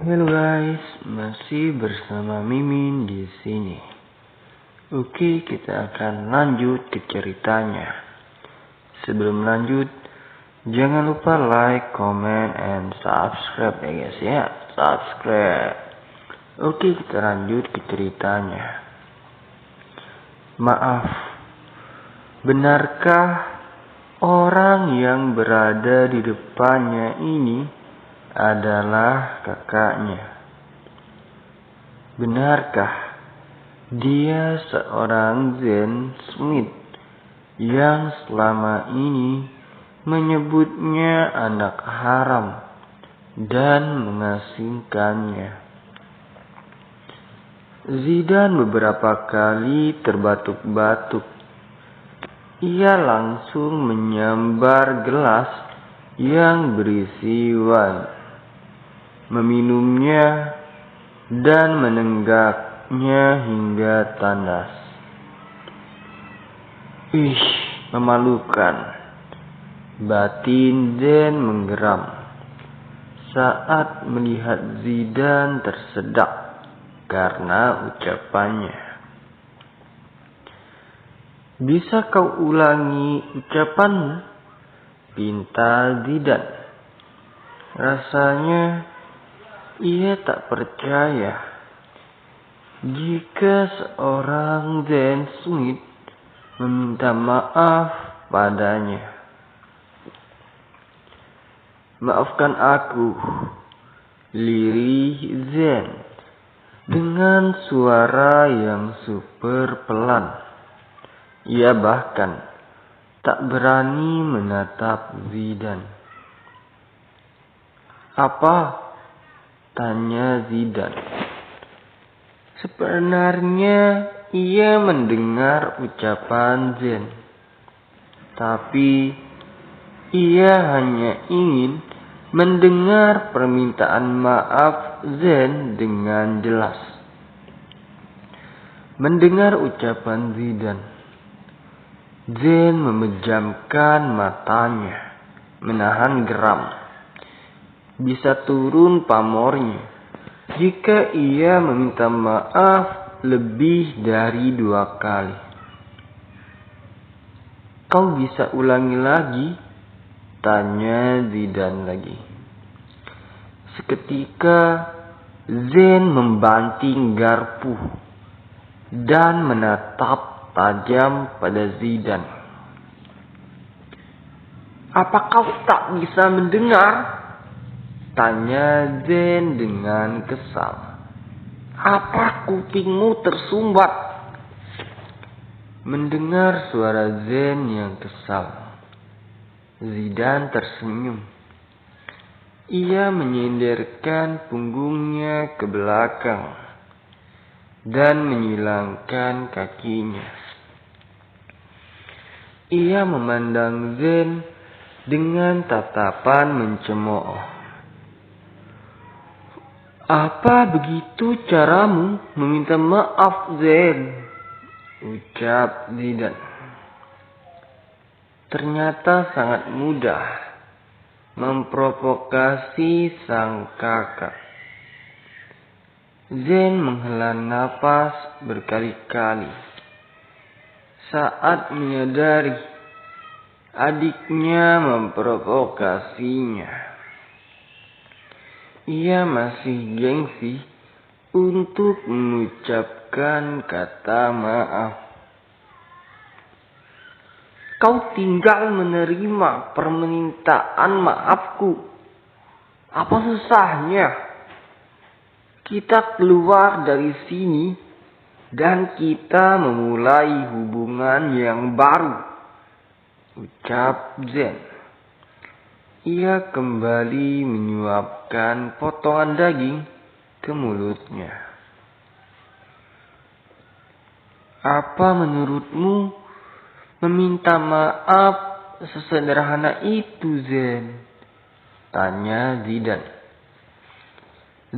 Halo guys, masih bersama Mimin di sini. Oke, kita akan lanjut ke ceritanya. Sebelum lanjut, jangan lupa like, comment, and subscribe ya guys ya. Subscribe. Oke, kita lanjut ke ceritanya. Maaf, benarkah orang yang berada di depannya ini adalah kakaknya? Benarkah dia seorang Zen Smith yang selama ini menyebutnya anak haram dan mengasingkannya? Zidan beberapa kali terbatuk-batuk. Ia langsung menyambar gelas yang berisi wine, meminumnya dan menenggaknya hingga tandas. Ih, memalukan. Batin Zen menggeram saat melihat Zidan tersedak karena ucapannya. Bisa kau ulangi ucapanmu? Pinta Zidan. Rasanya ia tak percaya jika seorang Zen Smith meminta maaf padanya. Maafkan aku, lirih Zen dengan suara yang super pelan. Ia bahkan tak berani menatap Zidan. Apa? Tanya Zidan. Sebenarnya ia mendengar ucapan Zen, tapi ia hanya ingin mendengar permintaan maaf Zen dengan jelas. Mendengar ucapan Zidan, Zen memejamkan matanya, menahan geram. Bisa turun pamornya jika ia meminta maaf lebih dari 2 kali. Kau bisa ulangi lagi? Tanya Zidan lagi. Seketika Zen membanting garpu dan menatap tajam pada Zidan. Apa kau tak bisa mendengar? Tanya Zen dengan kesal. Apa kupingmu tersumbat? Mendengar suara Zen yang kesal, Zidan tersenyum. Ia menyindirkan punggungnya ke belakang dan menyilangkan kakinya. Ia memandang Zen dengan tatapan mencemooh. Apa begitu caramu meminta maaf, Zen? Ucap Zidan. Ternyata sangat mudah memprovokasi sang kakak. Zen menghela napas berkali-kali saat menyadari adiknya memprovokasinya. Ia masih gengsi untuk mengucapkan kata maaf. Kau tinggal menerima permintaan maafku. Apa susahnya? Kita keluar dari sini dan kita memulai hubungan yang baru, ucap Zen. Ia kembali menyuapkan potongan daging ke mulutnya. Apa menurutmu meminta maaf sesederhana itu, Zen? Tanya Zidan.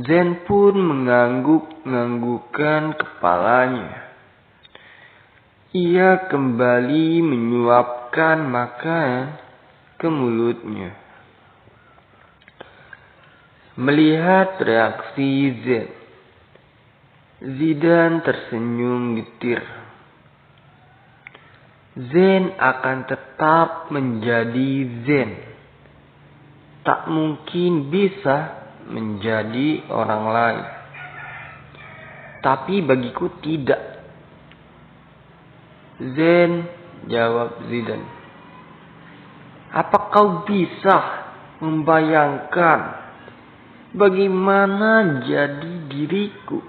Zen pun mengangguk-nganggukkan kepalanya. Ia kembali menyuapkan makanan ke mulutnya. Melihat reaksi Zen, Zidane tersenyum getir. Zen akan tetap menjadi Zen. Tak mungkin bisa menjadi orang lain. Tapi bagiku tidak. Zen, jawab Zidane. Apa kau bisa membayangkan bagaimana jadi diriku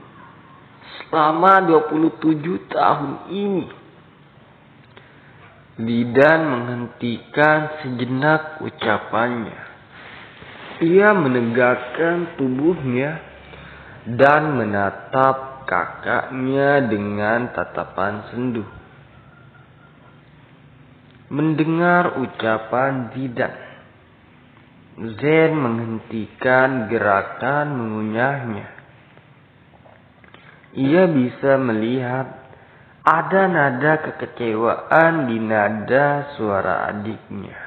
selama 27 tahun ini? Zidane menghentikan sejenak ucapannya. Ia menegakkan tubuhnya dan menatap kakaknya dengan tatapan sendu. Mendengar ucapan Zidane, Zen menghentikan gerakan mengunyahnya. Ia bisa melihat ada nada kekecewaan di nada suara adiknya.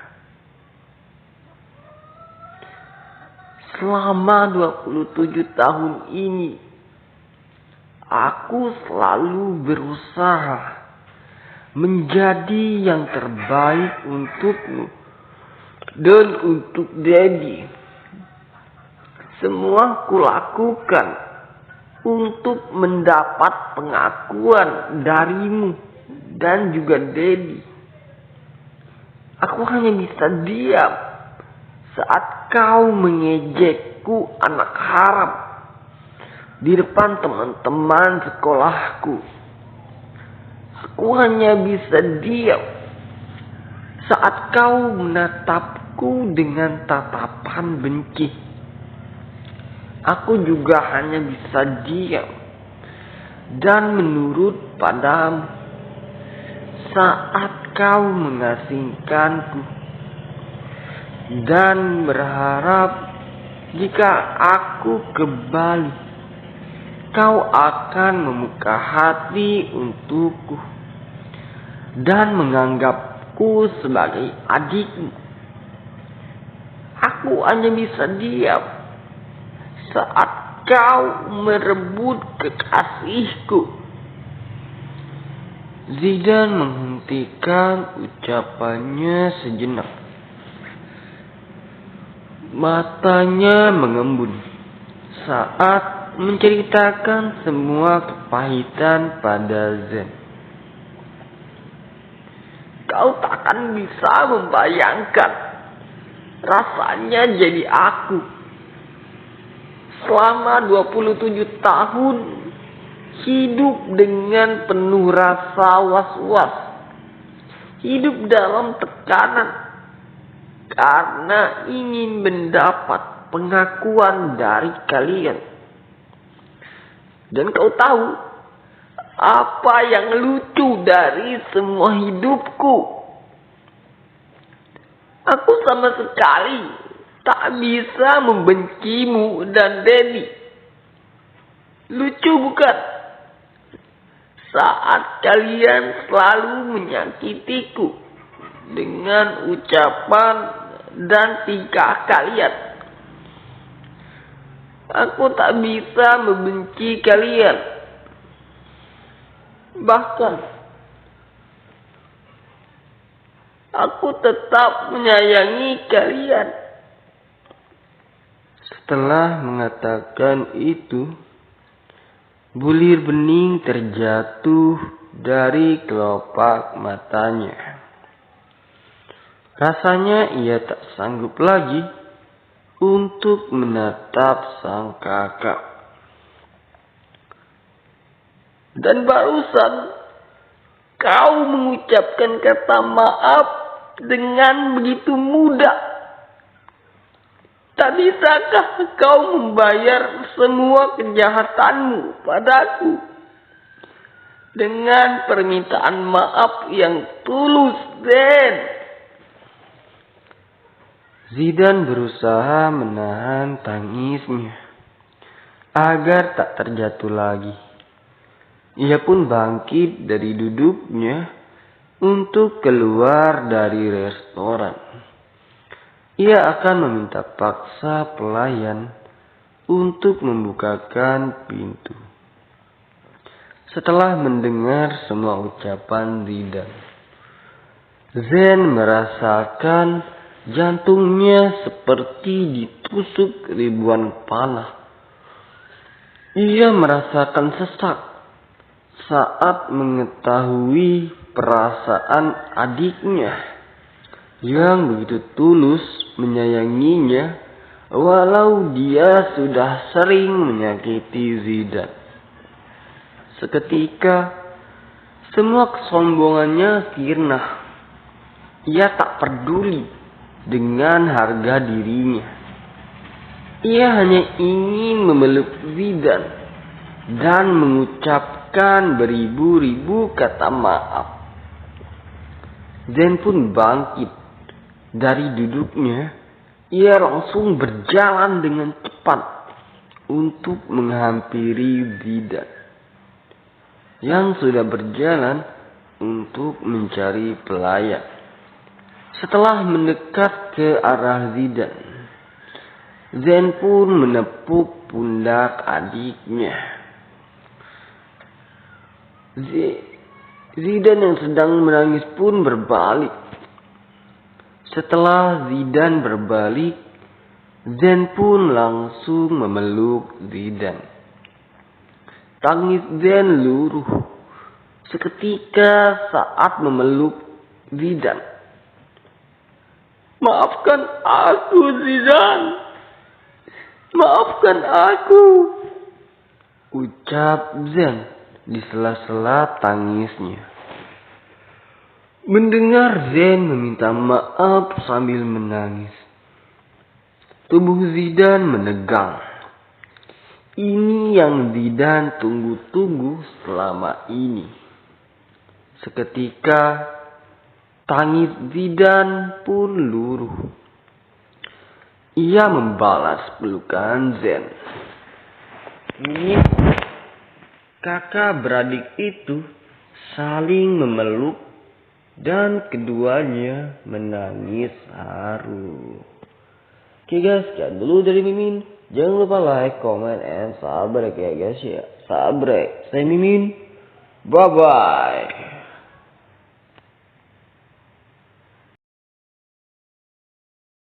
Selama 27 tahun ini, aku selalu berusaha menjadi yang terbaik untukmu dan untuk Daddy. Semua kulakukan untuk mendapat pengakuan darimu dan juga Daddy. Aku hanya bisa diam saat kau mengejekku anak haram di depan teman-teman sekolahku. Aku hanya bisa diam saat kau menatapku dengan tatapan benci. Aku juga hanya bisa diam dan menurut padamu saat kau mengasingkanku dan berharap jika aku kembali, kau akan membuka hati untukku dan menganggapku sebagai adikmu. Aku hanya bisa diam saat kau merebut kekasihku. Zidane menghentikan ucapannya sejenak. Matanya mengembun saat menceritakan semua kepahitan pada Zen. Kau takkan bisa membayangkan rasanya jadi aku. Selama 27 tahun hidup dengan penuh rasa was-was. Hidup dalam tekanan karena ingin mendapat pengakuan dari kalian. Dan kau tahu apa yang lucu dari semua hidupku? Aku sama sekali tak bisa membencimu dan Daddy. Lucu bukan? Saat kalian selalu menyakitiku dengan ucapan dan tingkah kalian. Aku tak bisa membenci kalian. Bahkan aku tetap menyayangi kalian. Setelah mengatakan itu, bulir bening terjatuh dari kelopak matanya. Rasanya ia tak sanggup lagi untuk menatap sang kakak. Dan barusan kau mengucapkan kata maaf dengan begitu mudah. Tak bisakah kau membayar semua kejahatanmu padaku dengan permintaan maaf yang tulus, Zen? Zidane berusaha menahan tangisnya agar tak terjatuh lagi. Ia pun bangkit dari duduknya untuk keluar dari restoran. Ia akan meminta paksa pelayan untuk membukakan pintu. Setelah mendengar semua ucapan Zidan, Zen merasakan jantungnya seperti ditusuk ribuan panah. Ia merasakan sesak saat mengetahui perasaan adiknya yang begitu tulus menyayanginya, walau dia sudah sering menyakiti Zidan. Seketika semua kesombongannya sirna. Ia tak peduli dengan harga dirinya. Ia hanya ingin memeluk Zidan dan mengucapkan beribu-ribu kata maaf. Zen pun bangkit dari duduknya. Ia langsung berjalan dengan cepat untuk menghampiri Zidan yang sudah berjalan untuk mencari pelayan. Setelah mendekat ke arah Zidan, Zen pun menepuk pundak adiknya. Zidan yang sedang menangis pun berbalik. Setelah Zidan berbalik, Zen pun langsung memeluk Zidan. Tangis Zen luruh seketika saat memeluk Zidan. "Maafkan aku, Zidan. Maafkan aku," ucap Zen di sela-sela tangisnya. Mendengar Zen meminta maaf sambil menangis, tubuh Zidan menegang. Ini yang Zidan tunggu-tunggu selama ini. Seketika tangis Zidan pun luruh. Ia membalas pelukan Zen. Kini kakak beradik itu saling memeluk dan keduanya menangis haru. Oke guys, sekian dulu dari Mimin. Jangan lupa like, comment, and subscribe ya guys ya. Subscribe. Saya Mimin. Bye-bye.